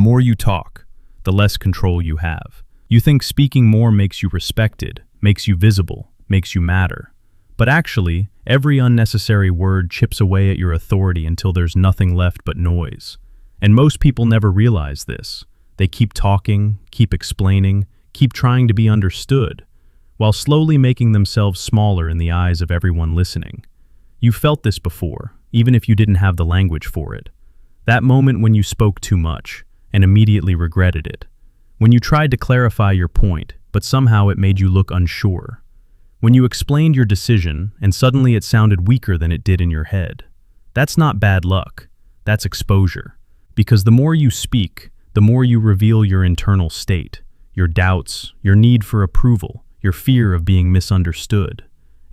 more you talk, the less control you have. You think speaking more makes you respected, makes you visible, makes you matter. But actually, every unnecessary word chips away at your authority until there's nothing left but noise. And most people never realize this. They keep talking, keep explaining, keep trying to be understood, while slowly making themselves smaller in the eyes of everyone listening. You felt this before, even if you didn't have the language for it. That moment when you spoke too much and immediately regretted it. When you tried to clarify your point, but somehow it made you look unsure. When you explained your decision and suddenly it sounded weaker than it did in your head. That's not bad luck. That's exposure. Because the more you speak, the more you reveal your internal state, your doubts, your need for approval, your fear of being misunderstood.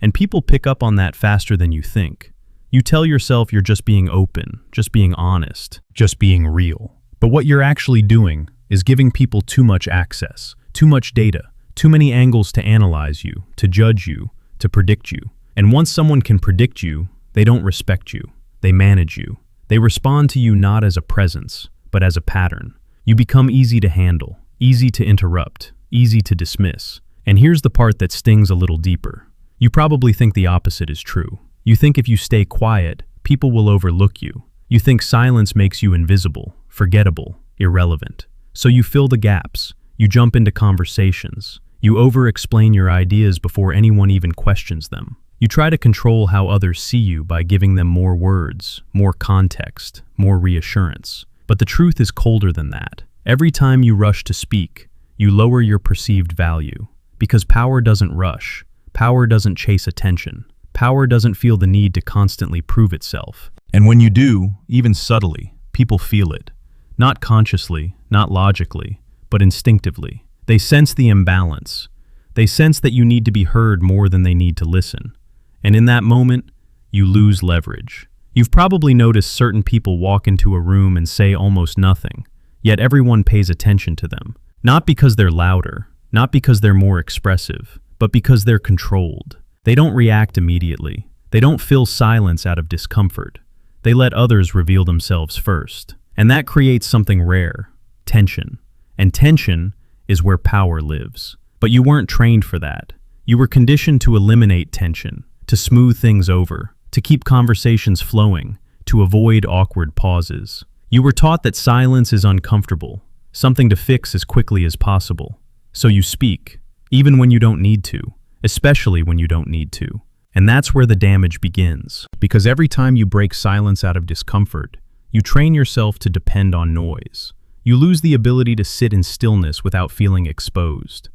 And people pick up on that faster than you think. You tell yourself you're just being open, just being honest, just being real. But what you're actually doing is giving people too much access, too much data, too many angles to analyze you, to judge you, to predict you. And once someone can predict you, they don't respect you. They manage you. They respond to you not as a presence, but as a pattern. You become easy to handle, easy to interrupt, easy to dismiss. And here's the part that stings a little deeper. You probably think the opposite is true. You think if you stay quiet, people will overlook you. You think silence makes you invisible, forgettable, irrelevant. So you fill the gaps. You jump into conversations. You over-explain your ideas before anyone even questions them. You try to control how others see you by giving them more words, more context, more reassurance. But the truth is colder than that. Every time you rush to speak, you lower your perceived value. Because power doesn't rush. Power doesn't chase attention. Power doesn't feel the need to constantly prove itself. And when you do, even subtly, people feel it. Not consciously, not logically, but instinctively. They sense the imbalance. They sense that you need to be heard more than they need to listen. And in that moment, you lose leverage. You've probably noticed certain people walk into a room and say almost nothing, yet everyone pays attention to them. Not because they're louder, not because they're more expressive, but because they're controlled. They don't react immediately. They don't fill silence out of discomfort. They let others reveal themselves first. And that creates something rare, tension. And tension is where power lives. But you weren't trained for that. You were conditioned to eliminate tension, to smooth things over, to keep conversations flowing, to avoid awkward pauses. You were taught that silence is uncomfortable, something to fix as quickly as possible. So you speak, even when you don't need to, especially when you don't need to. And that's where the damage begins. Because every time you break silence out of discomfort, you train yourself to depend on noise. You lose the ability to sit in stillness without feeling exposed.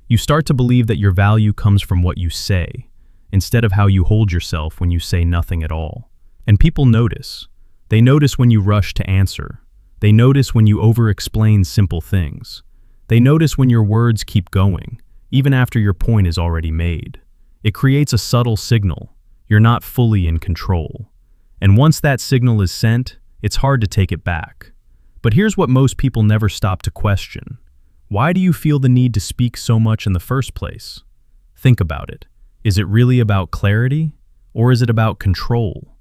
You start to believe that your value comes from what you say, instead of how you hold yourself when you say nothing at all. And people notice. They notice when you rush to answer. They notice when you over-explain simple things. They notice when your words keep going, even after your point is already made. It creates a subtle signal. You're not fully in control. And once that signal is sent, it's hard to take it back. But here's what most people never stop to question. Why do you feel the need to speak so much in the first place? Think about it. Is it really about clarity, or is it about control?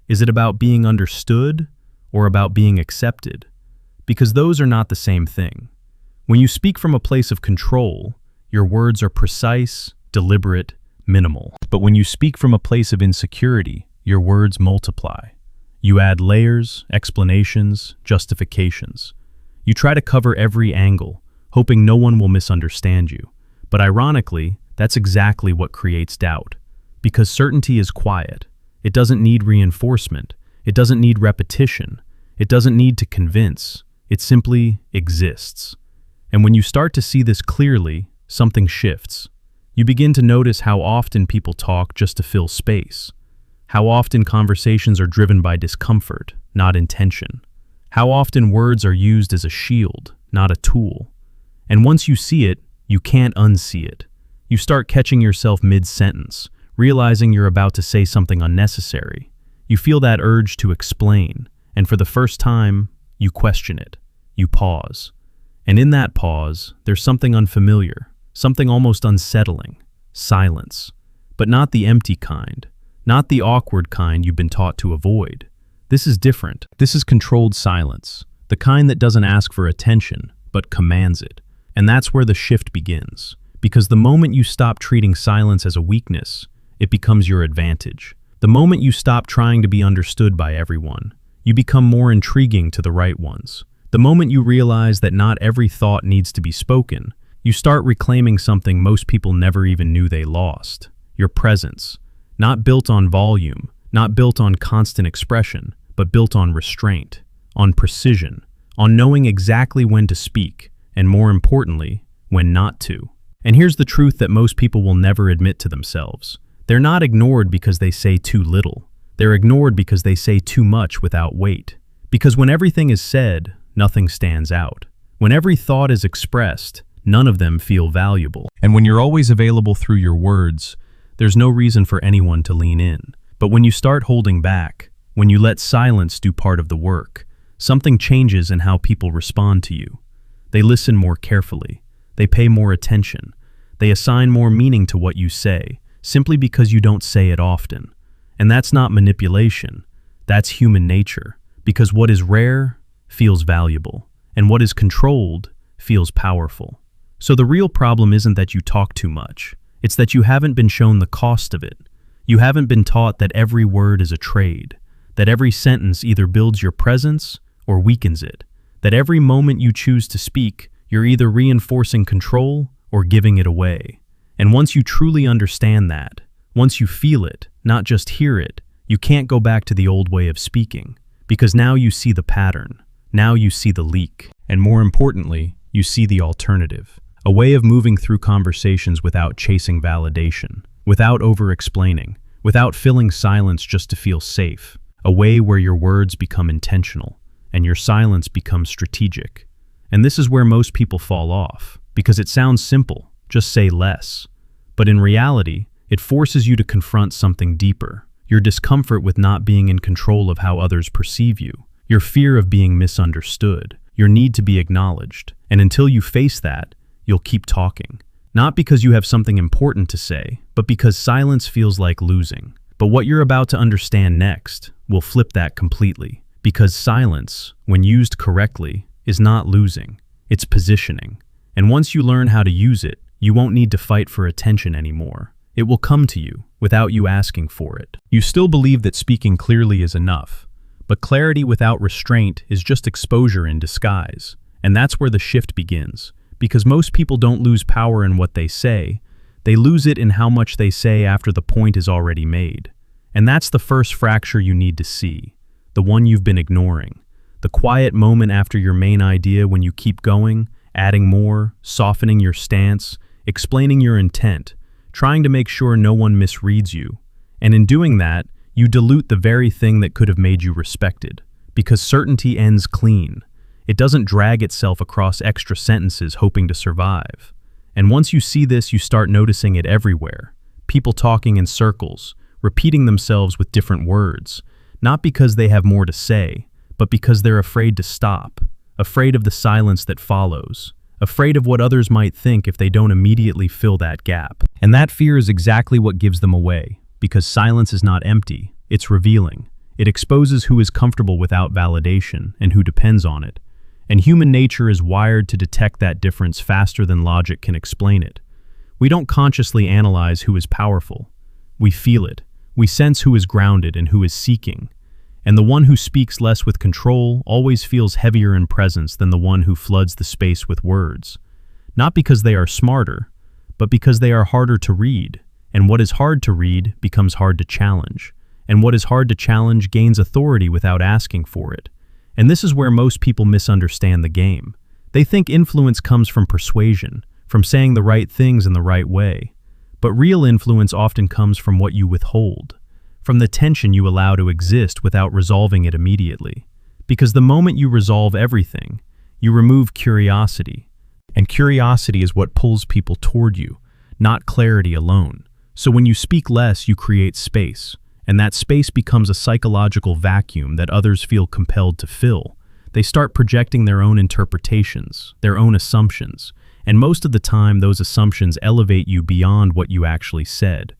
Is it about being understood, or about being accepted? Because those are not the same thing. When you speak from a place of control, your words are precise, deliberate, minimal. But when you speak from a place of insecurity, your words multiply. You add layers, explanations, justifications. You try to cover every angle, hoping no one will misunderstand you. But ironically, that's exactly what creates doubt. Because certainty is quiet. It doesn't need reinforcement. It doesn't need repetition. It doesn't need to convince. It simply exists. And when you start to see this clearly, something shifts. You begin to notice how often people talk just to fill space. How often conversations are driven by discomfort, not intention. How often words are used as a shield, not a tool. And once you see it, you can't unsee it. You start catching yourself mid-sentence, realizing you're about to say something unnecessary. You feel that urge to explain, and for the first time, you question it. You pause. And in that pause, there's something unfamiliar, something almost unsettling. Silence. But not the empty kind. Not the awkward kind you've been taught to avoid. This is different. This is controlled silence. the kind that doesn't ask for attention, but commands it. And that's where the shift begins, because the moment you stop treating silence as a weakness, it becomes your advantage. The moment you stop trying to be understood by everyone, you become more intriguing to the right ones. The moment you realize that not every thought needs to be spoken, you start reclaiming something most people never even knew they lost: your presence. Not built on volume, not built on constant expression, but built on restraint, on precision, on knowing exactly when to speak, and more importantly, when not to. And here's the truth that most people will never admit to themselves. They're not ignored because they say too little. They're ignored because they say too much without weight. Because when everything is said, nothing stands out. When every thought is expressed, none of them feel valuable. And when you're always available through your words, there's no reason for anyone to lean in. But when you start holding back, when you let silence do part of the work, something changes in how people respond to you. They listen more carefully. They pay more attention. They assign more meaning to what you say, simply because you don't say it often. And that's not manipulation. That's human nature. Because what is rare feels valuable, and what is controlled feels powerful. So the real problem isn't that you talk too much. It's that you haven't been shown the cost of it. You haven't been taught that every word is a trade, that every sentence either builds your presence or weakens it, that every moment you choose to speak, you're either reinforcing control or giving it away. And once you truly understand that, once you feel it, not just hear it, you can't go back to the old way of speaking, because now you see the pattern, now you see the leak, and more importantly, you see the alternative. A way of moving through conversations without chasing validation, without over-explaining, without filling silence just to feel safe. A way where your words become intentional, and your silence becomes strategic. And this is where most people fall off, because it sounds simple, just say less. But in reality, it forces you to confront something deeper: your discomfort with not being in control of how others perceive you, your fear of being misunderstood, your need to be acknowledged. And until you face that, you'll keep talking. Not because you have something important to say, but because silence feels like losing. But what you're about to understand next will flip that completely. Because silence, when used correctly, is not losing, it's positioning. And once you learn how to use it, you won't need to fight for attention anymore. It will come to you without you asking for it. You still believe that speaking clearly is enough, but clarity without restraint is just exposure in disguise. And that's where the shift begins. Because most people don't lose power in what they say, they lose it in how much they say after the point is already made. And that's the first fracture you need to see, the one you've been ignoring. The quiet moment after your main idea when you keep going, adding more, softening your stance, explaining your intent, trying to make sure no one misreads you. And in doing that, you dilute the very thing that could have made you respected. Because certainty ends clean. It doesn't drag itself across extra sentences hoping to survive. And once you see this, you start noticing it everywhere. People talking in circles, repeating themselves with different words, not because they have more to say, but because they're afraid to stop, afraid of the silence that follows, afraid of what others might think if they don't immediately fill that gap. And that fear is exactly what gives them away, because silence is not empty, it's revealing. It exposes who is comfortable without validation and who depends on it. And human nature is wired to detect that difference faster than logic can explain it. We don't consciously analyze who is powerful. We feel it. We sense who is grounded and who is seeking. And the one who speaks less with control always feels heavier in presence than the one who floods the space with words. Not because they are smarter, but because they are harder to read. And what is hard to read becomes hard to challenge. And what is hard to challenge gains authority without asking for it. And this is where most people misunderstand the game. They think influence comes from persuasion, from saying the right things in the right way. But real influence often comes from what you withhold, from the tension you allow to exist without resolving it immediately. Because the moment you resolve everything, you remove curiosity. And curiosity is what pulls people toward you, not clarity alone. So when you speak less, you create space. And that space becomes a psychological vacuum that others feel compelled to fill. They start projecting their own interpretations, their own assumptions, and most of the time those assumptions elevate you beyond what you actually said.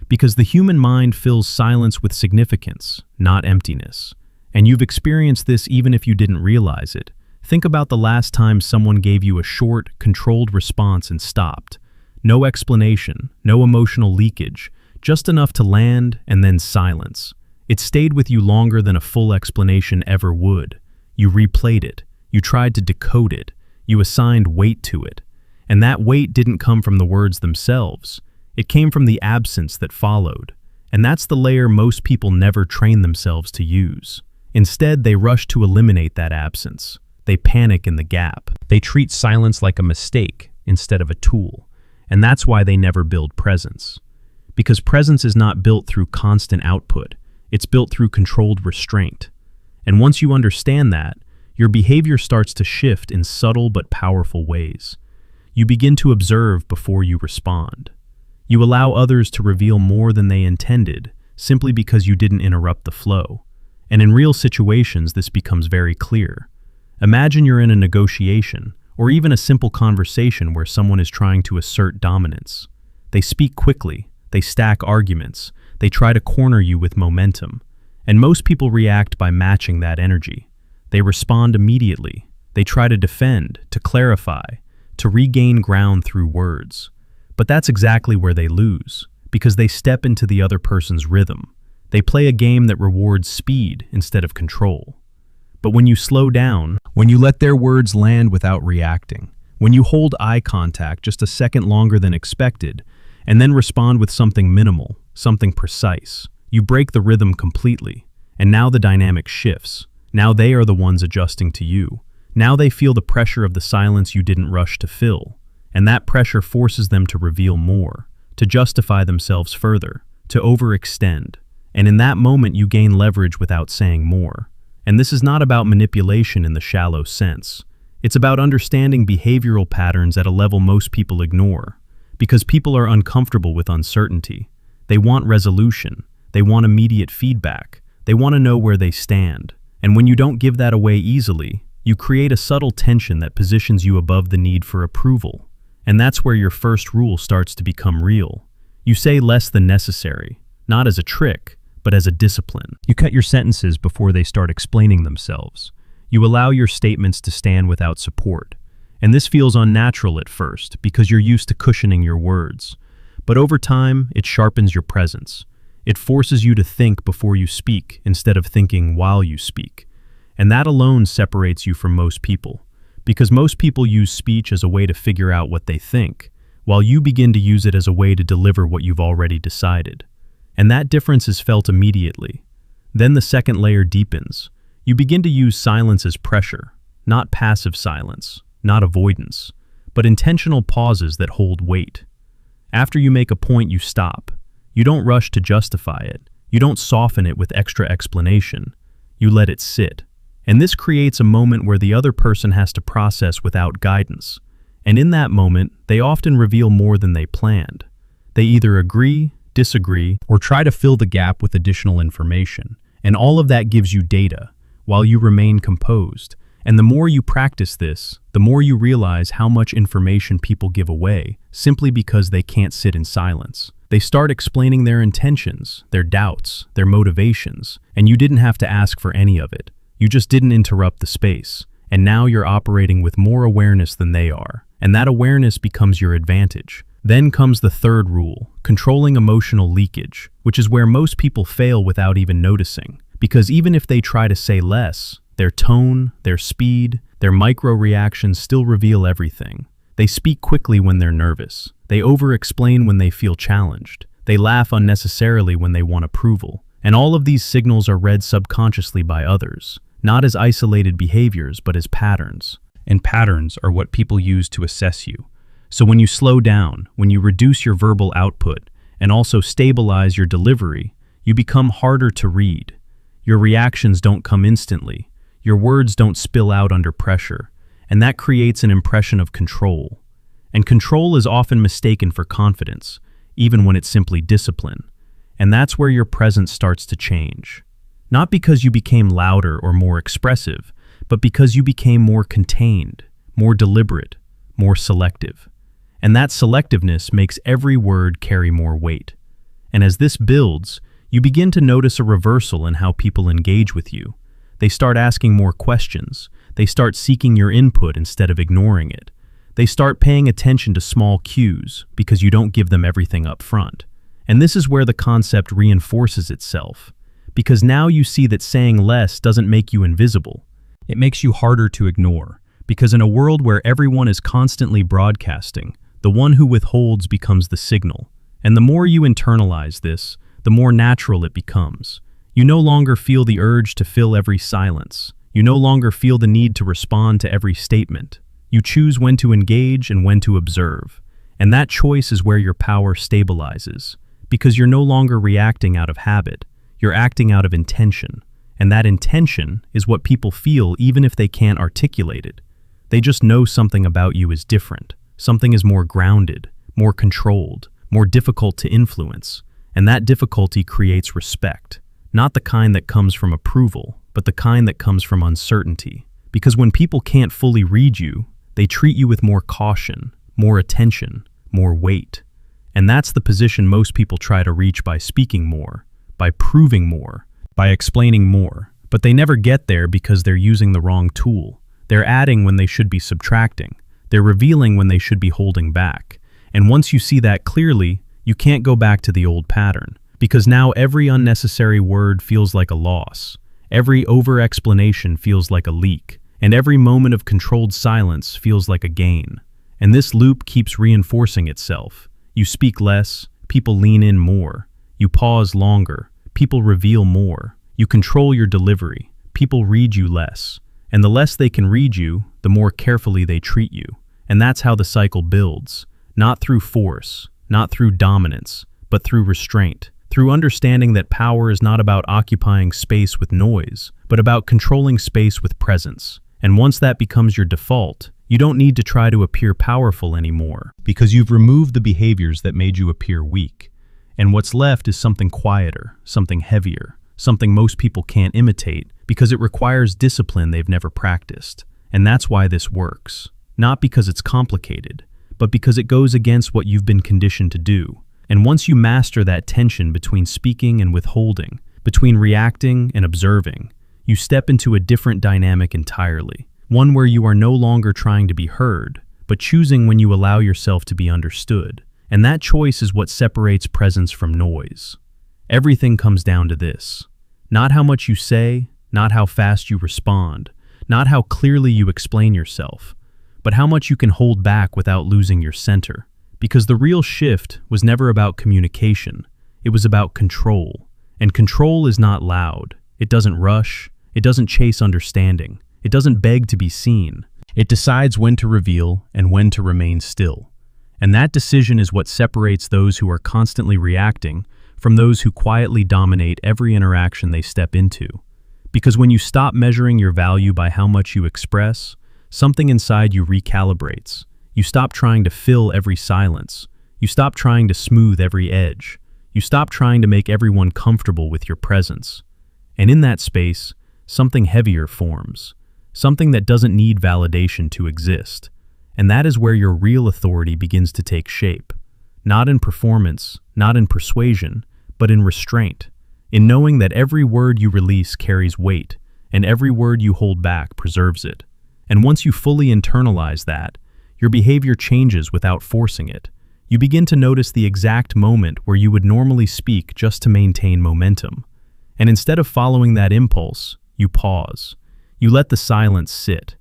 Because the human mind fills silence with significance, not emptiness. And you've experienced this even if you didn't realize it, Think about the last time someone gave you a short, controlled response and stopped. No explanation, no emotional leakage, just enough to land and then silence. It stayed with you longer than a full explanation ever would. You replayed it. You tried to decode it. You assigned weight to it. And that weight didn't come from the words themselves. It came from the absence that followed. And that's the layer most people never train themselves to use. Instead, they rush to eliminate that absence. They panic in the gap. They treat silence like a mistake instead of a tool. And that's why they never build presence. Because presence is not built through constant output. It's built through controlled restraint. And once you understand that, your behavior starts to shift in subtle but powerful ways. You begin to observe before you respond. You allow others to reveal more than they intended, simply because you didn't interrupt the flow. And in real situations, this becomes very clear. Imagine you're in a negotiation, or even a simple conversation where someone is trying to assert dominance. They speak quickly, they stack arguments, they try to corner you with momentum. And most people react by matching that energy. They respond immediately. They try to defend, to clarify, to regain ground through words. But that's exactly where they lose, because they step into the other person's rhythm. They play a game that rewards speed instead of control. But when you slow down, when you let their words land without reacting, when you hold eye contact just a second longer than expected, and then respond with something minimal, something precise, you break the rhythm completely. And now the dynamic shifts. Now they are the ones adjusting to you. Now they feel the pressure of the silence you didn't rush to fill. And that pressure forces them to reveal more, to justify themselves further, to overextend. And in that moment you gain leverage without saying more. And this is not about manipulation in the shallow sense. It's about understanding behavioral patterns at a level most people ignore. Because people are uncomfortable with uncertainty. They want resolution. They want immediate feedback. They want to know where they stand. And when you don't give that away easily, you create a subtle tension that positions you above the need for approval. And that's where your first rule starts to become real. You say less than necessary, not as a trick, but as a discipline. You cut your sentences before they start explaining themselves. You allow your statements to stand without support. And this feels unnatural at first because you're used to cushioning your words. But over time, it sharpens your presence. It forces you to think before you speak instead of thinking while you speak. And that alone separates you from most people. Because most people use speech as a way to figure out what they think, while you begin to use it as a way to deliver what you've already decided. And that difference is felt immediately. Then the second layer deepens. You begin to use silence as pressure, not passive silence, not avoidance, but intentional pauses that hold weight. After you make a point, you stop. You don't rush to justify it. You don't soften it with extra explanation. You let it sit. And this creates a moment where the other person has to process without guidance. And in that moment, they often reveal more than they planned. They either agree, disagree, or try to fill the gap with additional information. And all of that gives you data, while you remain composed. And the more you practice this, the more you realize how much information people give away, simply because they can't sit in silence. They start explaining their intentions, their doubts, their motivations, and you didn't have to ask for any of it. You just didn't interrupt the space, and now you're operating with more awareness than they are, and that awareness becomes your advantage. Then comes the third rule, controlling emotional leakage, which is where most people fail without even noticing. Because even if they try to say less, their tone, their speed, their micro-reactions still reveal everything. They speak quickly when they're nervous. They over-explain when they feel challenged. They laugh unnecessarily when they want approval. And all of these signals are read subconsciously by others. Not as isolated behaviors, but as patterns. And patterns are what people use to assess you. So when you slow down, when you reduce your verbal output, and also stabilize your delivery, you become harder to read. Your reactions don't come instantly. Your words don't spill out under pressure. And that creates an impression of control. And control is often mistaken for confidence, even when it's simply discipline. And that's where your presence starts to change. Not because you became louder or more expressive, but because you became more contained, more deliberate, more selective. And that selectiveness makes every word carry more weight. And as this builds, you begin to notice a reversal in how people engage with you. They start asking more questions. They start seeking your input instead of ignoring it. They start paying attention to small cues because you don't give them everything up front. And this is where the concept reinforces itself. Because now you see that saying less doesn't make you invisible. It makes you harder to ignore. Because in a world where everyone is constantly broadcasting, the one who withholds becomes the signal. And the more you internalize this, the more natural it becomes. You no longer feel the urge to fill every silence. You no longer feel the need to respond to every statement. You choose when to engage and when to observe. And that choice is where your power stabilizes. Because you're no longer reacting out of habit. You're acting out of intention. And that intention is what people feel even if they can't articulate it. They just know something about you is different. Something is more grounded, more controlled, more difficult to influence. And that difficulty creates respect. Not the kind that comes from approval, but the kind that comes from uncertainty. Because when people can't fully read you, they treat you with more caution, more attention, more weight. And that's the position most people try to reach by speaking more, by proving more, by explaining more. But they never get there because they're using the wrong tool. They're adding when they should be subtracting. They're revealing when they should be holding back. And once you see that clearly, you can't go back to the old pattern. Because now every unnecessary word feels like a loss. Every over-explanation feels like a leak. And every moment of controlled silence feels like a gain. And this loop keeps reinforcing itself. You speak less, people lean in more. You pause longer, people reveal more. You control your delivery, people read you less. And the less they can read you, the more carefully they treat you. And that's how the cycle builds. Not through force, not through dominance, but through restraint. Through understanding that power is not about occupying space with noise, but about controlling space with presence. And once that becomes your default, you don't need to try to appear powerful anymore, because you've removed the behaviors that made you appear weak. And what's left is something quieter, something heavier, something most people can't imitate, because it requires discipline they've never practiced. And that's why this works. Not because it's complicated, but because it goes against what you've been conditioned to do. And once you master that tension between speaking and withholding, between reacting and observing, you step into a different dynamic entirely. One where you are no longer trying to be heard, but choosing when you allow yourself to be understood. And that choice is what separates presence from noise. Everything comes down to this. Not how much you say, not how fast you respond, not how clearly you explain yourself, but how much you can hold back without losing your center. Because the real shift was never about communication, it was about control. And control is not loud. It doesn't rush. It doesn't chase understanding. It doesn't beg to be seen. It decides when to reveal and when to remain still. And that decision is what separates those who are constantly reacting from those who quietly dominate every interaction they step into. Because when you stop measuring your value by how much you express, something inside you recalibrates. You stop trying to fill every silence. You stop trying to smooth every edge. You stop trying to make everyone comfortable with your presence. And in that space, something heavier forms. Something that doesn't need validation to exist. And that is where your real authority begins to take shape. Not in performance, not in persuasion, but in restraint. In knowing that every word you release carries weight, and every word you hold back preserves it. And once you fully internalize that, your behavior changes without forcing it. You begin to notice the exact moment where you would normally speak just to maintain momentum. And instead of following that impulse, you pause. You let the silence sit.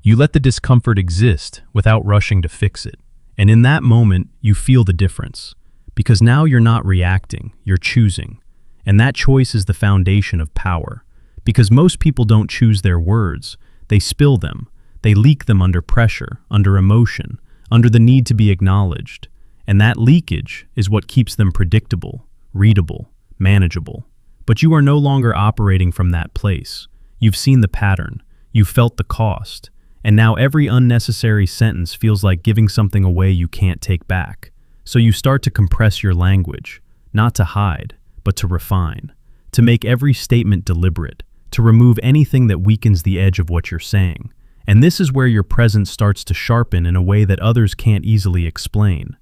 You let the discomfort exist without rushing to fix it. And in that moment, you feel the difference. Because now you're not reacting, you're choosing. And that choice is the foundation of power. Because most people don't choose their words, they spill them. They leak them under pressure, under emotion, under the need to be acknowledged. And that leakage is what keeps them predictable, readable, manageable. But you are no longer operating from that place. You've seen the pattern. You've felt the cost. And now every unnecessary sentence feels like giving something away you can't take back. So you start to compress your language, not to hide, but to refine, to make every statement deliberate, to remove anything that weakens the edge of what you're saying. And this is where your presence starts to sharpen in a way that others can't easily explain.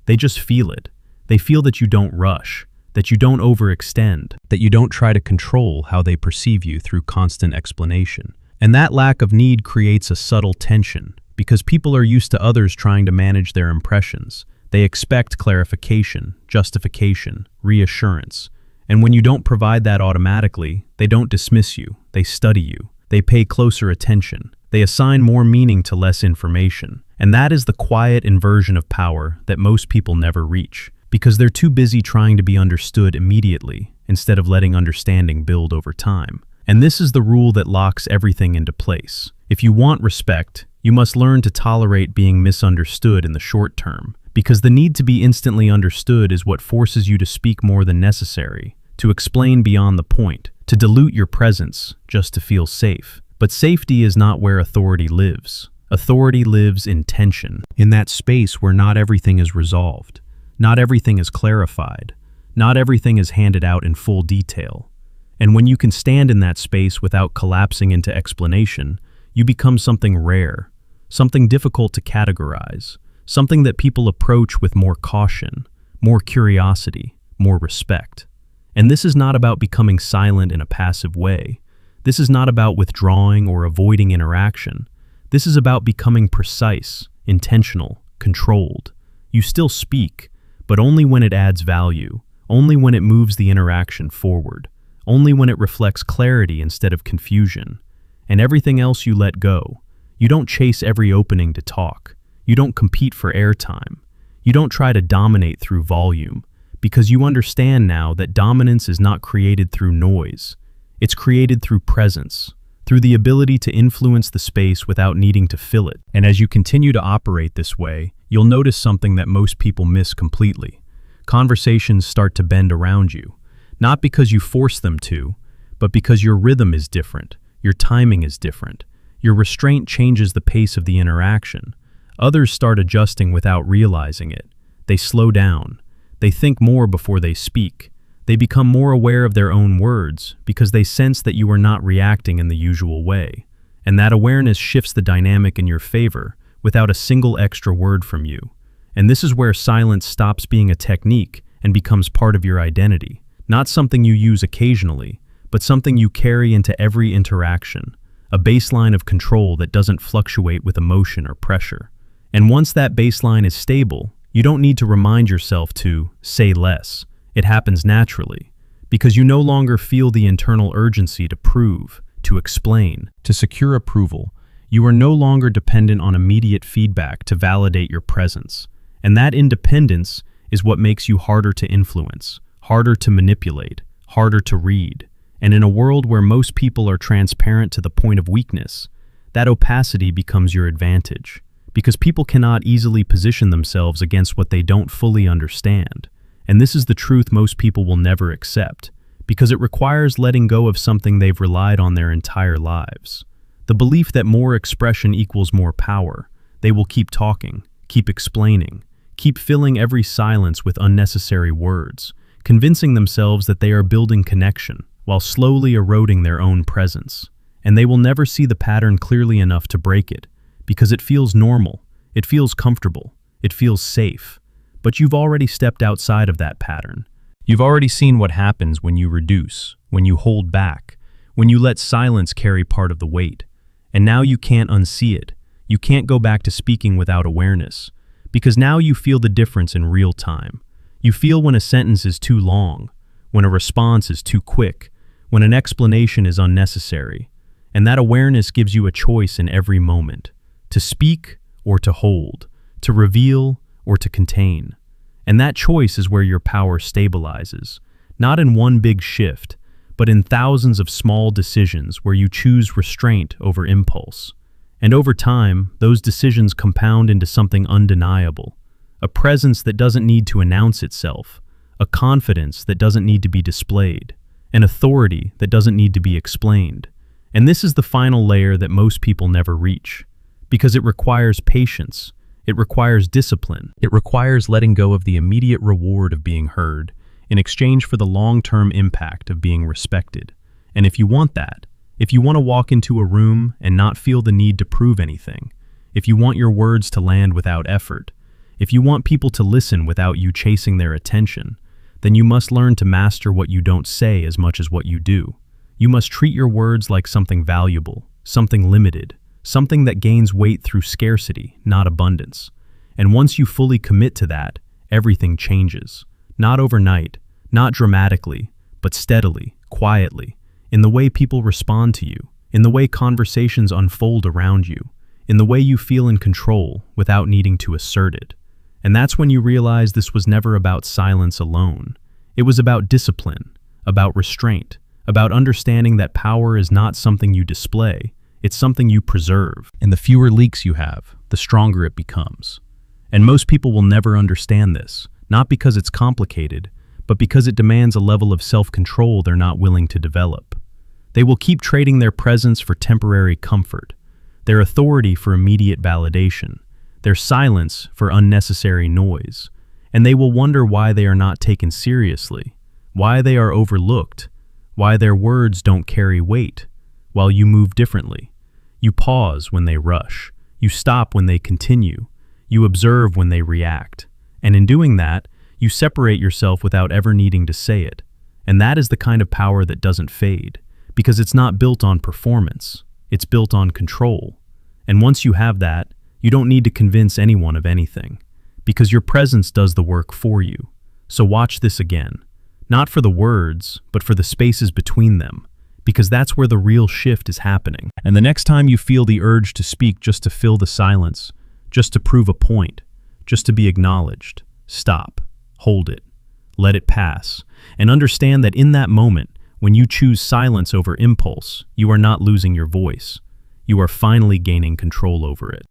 They just feel it. They feel that you don't rush, that you don't overextend, that you don't try to control how they perceive you through constant explanation. And that lack of need creates a subtle tension, because people are used to others trying to manage their impressions. They expect clarification, justification, reassurance. And when you don't provide that automatically, they don't dismiss you, they study you, they pay closer attention, they assign more meaning to less information. And that is the quiet inversion of power that most people never reach, because they're too busy trying to be understood immediately instead of letting understanding build over time. And this is the rule that locks everything into place. If you want respect, you must learn to tolerate being misunderstood in the short term, because the need to be instantly understood is what forces you to speak more than necessary, to explain beyond the point, to dilute your presence just to feel safe. But safety is not where authority lives. Authority lives in tension, in that space where not everything is resolved, not everything is clarified, not everything is handed out in full detail. And when you can stand in that space without collapsing into explanation, you become something rare, something difficult to categorize, something that people approach with more caution, more curiosity, more respect. And this is not about becoming silent in a passive way. This is not about withdrawing or avoiding interaction. This is about becoming precise, intentional, controlled. You still speak, but only when it adds value, only when it moves the interaction forward, only when it reflects clarity instead of confusion. And everything else you let go. You don't chase every opening to talk. You don't compete for airtime. You don't try to dominate through volume, because you understand now that dominance is not created through noise. It's created through presence, through the ability to influence the space without needing to fill it. And as you continue to operate this way, you'll notice something that most people miss completely. Conversations start to bend around you, not because you force them to, but because your rhythm is different, your timing is different. Your restraint changes the pace of the interaction. Others start adjusting without realizing it. They slow down. They think more before they speak. They become more aware of their own words because they sense that you are not reacting in the usual way. And that awareness shifts the dynamic in your favor without a single extra word from you. And this is where silence stops being a technique and becomes part of your identity. Not something you use occasionally, but something you carry into every interaction. A baseline of control that doesn't fluctuate with emotion or pressure. And once that baseline is stable, you don't need to remind yourself to say less. It happens naturally, because you no longer feel the internal urgency to prove, to explain, to secure approval. You are no longer dependent on immediate feedback to validate your presence. And that independence is what makes you harder to influence, harder to manipulate, harder to read. And in a world where most people are transparent to the point of weakness, that opacity becomes your advantage, because people cannot easily position themselves against what they don't fully understand. And this is the truth most people will never accept, because it requires letting go of something they've relied on their entire lives. The belief that more expression equals more power. They will keep talking, keep explaining, keep filling every silence with unnecessary words, convincing themselves that they are building connection, while slowly eroding their own presence. And they will never see the pattern clearly enough to break it, because it feels normal, it feels comfortable, it feels safe. But you've already stepped outside of that pattern. You've already seen what happens when you reduce, when you hold back, when you let silence carry part of the weight. And now you can't unsee it. You can't go back to speaking without awareness, because now you feel the difference in real time. You feel when a sentence is too long, when a response is too quick, when an explanation is unnecessary. And that awareness gives you a choice in every moment, to speak or to hold, to reveal or to contain. And that choice is where your power stabilizes, not in one big shift, but in thousands of small decisions where you choose restraint over impulse. And over time, those decisions compound into something undeniable, a presence that doesn't need to announce itself, a confidence that doesn't need to be displayed, an authority that doesn't need to be explained. And this is the final layer that most people never reach, because it requires patience, it requires discipline, it requires letting go of the immediate reward of being heard in exchange for the long-term impact of being respected. And if you want that, if you want to walk into a room and not feel the need to prove anything, if you want your words to land without effort, if you want people to listen without you chasing their attention, then you must learn to master what you don't say as much as what you do. You must treat your words like something valuable, something limited, something that gains weight through scarcity, not abundance. And once you fully commit to that, everything changes. Not overnight, not dramatically, but steadily, quietly, in the way people respond to you, in the way conversations unfold around you, in the way you feel in control without needing to assert it. And that's when you realize this was never about silence alone. It was about discipline, about restraint, about understanding that power is not something you display, it's something you preserve. And the fewer leaks you have, the stronger it becomes. And most people will never understand this, not because it's complicated, but because it demands a level of self-control they're not willing to develop. They will keep trading their presence for temporary comfort, their authority for immediate validation, their silence for unnecessary noise, and they will wonder why they are not taken seriously, why they are overlooked, why their words don't carry weight, while you move differently. You pause when they rush, you stop when they continue, you observe when they react, and in doing that, you separate yourself without ever needing to say it. And that is the kind of power that doesn't fade, because it's not built on performance, it's built on control. And once you have that, you don't need to convince anyone of anything, because your presence does the work for you. So watch this again, not for the words, but for the spaces between them, because that's where the real shift is happening. And the next time you feel the urge to speak just to fill the silence, just to prove a point, just to be acknowledged, stop, hold it, let it pass, and understand that in that moment, when you choose silence over impulse, you are not losing your voice. You are finally gaining control over it.